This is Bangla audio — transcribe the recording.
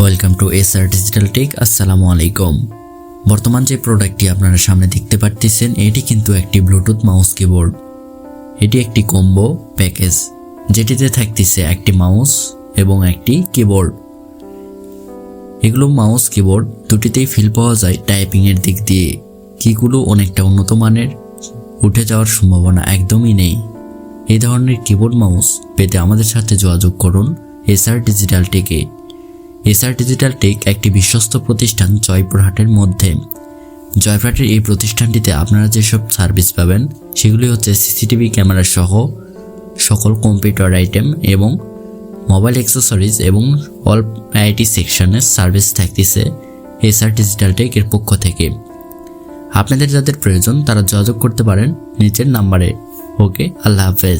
Welcome to SR digital tech. আসসালামু আলাইকুম। বর্তমান যে প্রোডাক্টটি আপনারা সামনে দেখতে পারতেছেন এটি কিন্তু একটি ব্লুটুথ মাউস কিবোর্ড। এটি একটি কম্বো প্যাকেজ যেটিতে থাকতেছে একটি মাউস এবং একটি কিবোর্ড। এগুলো মাউস কিবোর্ড দুটিতেই ফিল পাওয়া যায় টাইপিংয়ের দিক দিয়ে। কিগুলো অনেকটা উন্নত মানের, উঠে যাওয়ার সম্ভাবনা একদমই নেই। এই ধরনের কিবোর্ড মাউস পেতে আমাদের সাথে যোগাযোগ করুন এসআর ডিজিটাল টেকে। এসআর ডিজিটাল টেক একটি বিশ্বস্ত প্রতিষ্ঠান জয়পুরহাটের মধ্যে। জয়পুরহাটের এই প্রতিষ্ঠানটিতে আপনারা যেসব সার্ভিস পাবেন সেগুলি হচ্ছে সিসিটিভি ক্যামেরা সহ সকল কম্পিউটার আইটেম এবং মোবাইল অ্যাক্সেসরিজ এবং অল আইটি সেকশনের সার্ভিস থাকতেছে এসআর ডিজিটাল টেক এর পক্ষ থেকে। আপনাদের যাদের প্রয়োজন তারা যোগাযোগ করতে পারেন নিচের নাম্বারে। ওকে, আল্লাহ হাফেজ।